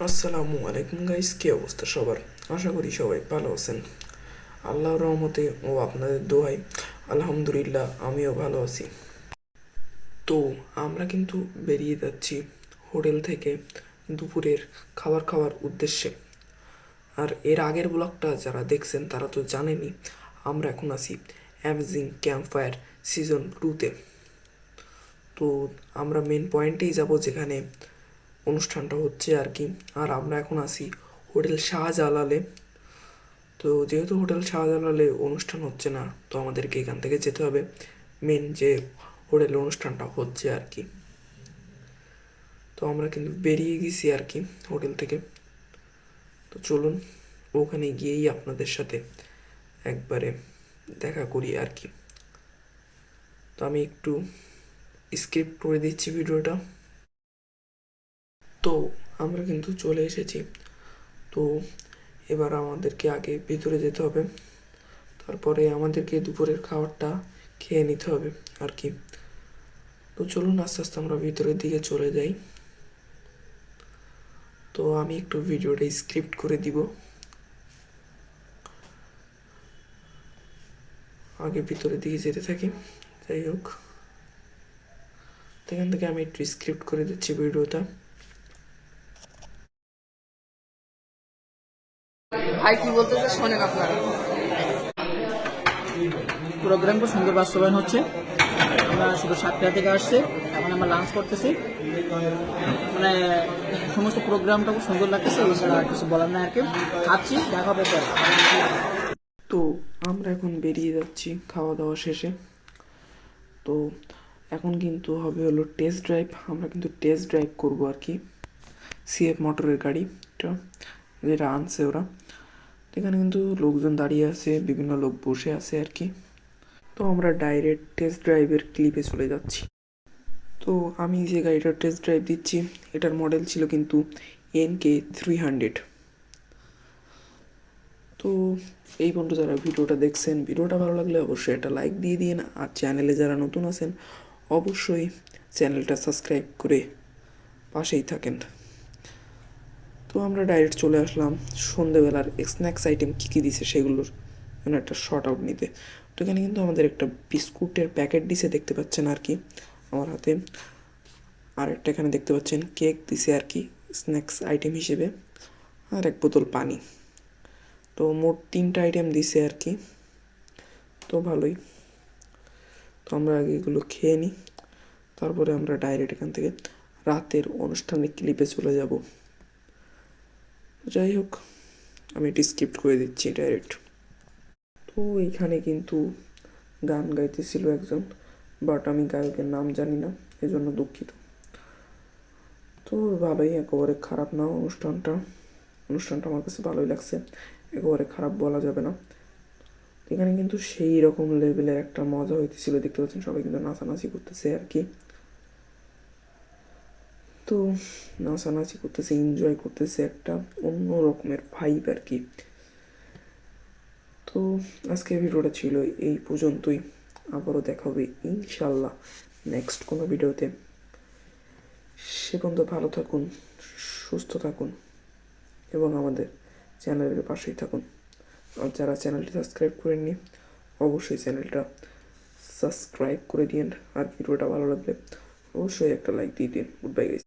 আসসালামু আলাইকুম গাইস, কি অবস্থা সবার? আশা করি সবাই ভালো আছেন। আল্লাহর রহমতে ও আপনাদের দোয়ায় আলহামদুলিল্লাহ আমিও ভালো আছি। তো আমরা কিন্তু বেরিয়ে যাচ্ছি হোটেল থেকে দুপুরের খাবার খাওয়ার উদ্দেশ্যে। আর এর আগের ব্লগটা যারা দেখছেন তারা তো জানেনই, আমরা এখন আছি অ্যামেজিং ক্যাম্প ফায়ার সিজন 2-তে। তো আমরা মেন পয়েন্টেই যাব যেখানে অনুষ্ঠানটা হচ্ছে আর কি। আর আমরা এখন আছি হোটেল শাহজালালে। তো যেহেতু হোটেল শাহজালালে অনুষ্ঠান হচ্ছে না, তো আমাদেরকে এখান থেকে যেতে হবে মেন যে হোটেলে অনুষ্ঠানটা হচ্ছে আর কি। তো আমরা কিন্তু বেরিয়ে গেছি আর কি হোটেল থেকে। তো চলুন ওখানে গিয়েই আপনাদের সাথে একবারে দেখা করি আর কি। তো আমি একটু স্ক্রিপ্ট করে দিচ্ছি ভিডিওটা। তো আমরা কিন্তু চলে এসেছি। তো এবার আমাদেরকে আগে ভিতরে যেতে হবে, তারপরে আমাদেরকে দুপুরের খাবারটা খেয়ে নিতে হবে আর কি। তো চলুন আস্তে আস্তে আমরা ভিতরের দিকে চলে যাই। তো আমি একটু ভিডিওটা স্ক্রিপ্ট করে দিব, আগে ভিতরের দিকে যেতে থাকি। যাই হোক, এখান থেকে আমি একটু স্ক্রিপ্ট করে দিচ্ছি ভিডিওটা। ভাই কি বলতেছে শোনেন আপনারা। প্রোগ্রামটা সুন্দর বাস্তবায়ন হচ্ছে। আমরা শুধু 7টা থেকে আসছি, এখন আমরা লাঞ্চ করতেছি। মানে সমস্ত প্রোগ্রামটা খুব সুন্দর লাগতেছে, এছাড়া আর কিছু বলার নাই আর কি। খাচ্ছি, দেখা হবে পরে। তো আমরা এখন বেরিয়ে যাচ্ছি খাওয়া দাওয়া শেষে। তো এখন কিন্তু হবে হলো টেস্ট ড্রাইভ। আমরা কিন্তু টেস্ট ড্রাইভ করবো আর কি সিএফ মোটরের গাড়িটা যেটা আনছে ওরা। এখানে কিন্তু লোকজন দাঁড়িয়ে আছে, বিভিন্ন লোক বসে আছে আর কি। তো আমরা ডাইরেক্ট টেস্ট ড্রাইভের ক্লিপে চলে যাচ্ছি। তো আমি যে গাড়িটার টেস্ট ড্রাইভ দিচ্ছি, এটার মডেল ছিল কিন্তু NK 300। তো এই পর্যন্ত যারা ভিডিওটা দেখছেন, ভিডিওটা ভালো লাগলে অবশ্যই একটা লাইক দিয়ে দিন। আর চ্যানেলে যারা নতুন আছেন অবশ্যই চ্যানেলটা সাবস্ক্রাইব করে পাশেই থাকেন। তো আমরা ডাইরেক্ট চলে আসলাম সন্ধেবেলার স্ন্যাক্স আইটেম কী কী দিছে সেগুলোর মানে একটা শর্ট আউট নিতে। তো এখানে কিন্তু আমাদের একটা বিস্কুটের প্যাকেট দিছে, দেখতে পাচ্ছেন আর কি আমার হাতে। আর একটা এখানে দেখতে পাচ্ছেন কেক দিছে আর কি স্ন্যাক্স আইটেম হিসেবে, আর এক বোতল পানি। তো মোট 3টা আইটেম দিছে আর কি। তো ভালোই। তো আমরা আগে এগুলো খেয়ে নিই, তারপরে আমরা ডাইরেক্ট এখান থেকে রাতের অনুষ্ঠানের ক্লিপে চলে যাব। যাই হোক, আমি এটি স্কিপ্ট করে দিচ্ছি ডাইরেক্ট। তো এইখানে কিন্তু গান গাইতেছিল একজন, বাট আমি গায়কের নাম জানি না, এজন্য দুঃখিত। তো ভালোই, একেবারে খারাপ না অনুষ্ঠানটা। অনুষ্ঠানটা আমার কাছে ভালোই লাগছে, একেবারে খারাপ বলা যাবে না। এখানে কিন্তু সেই রকম লেভেলের একটা মজা হইতেছিল, দেখতে পাচ্ছেন সবাই কিন্তু নাচানাচি করতেছে আর কি। তো নাচানাচি করতেছে, এনজয় করতেছে, একটা অন্য রকমের ভাইব আর কি। তো আজকের ভিডিওটা ছিল এই পর্যন্তই। আবারও দেখা হবে ইনশাল্লাহ নেক্সট কোনো ভিডিওতে। সে পর্যন্ত ভালো থাকুন, সুস্থ থাকুন এবং আমাদের চ্যানেলের পাশেই থাকুন। আর যারা চ্যানেলটি সাবস্ক্রাইব করেননি অবশ্যই চ্যানেলটা সাবস্ক্রাইব করে দিন। আর ভিডিওটা ভালো লাগলে অবশ্যই একটা লাইক দিয়ে দিন। Good bye guys.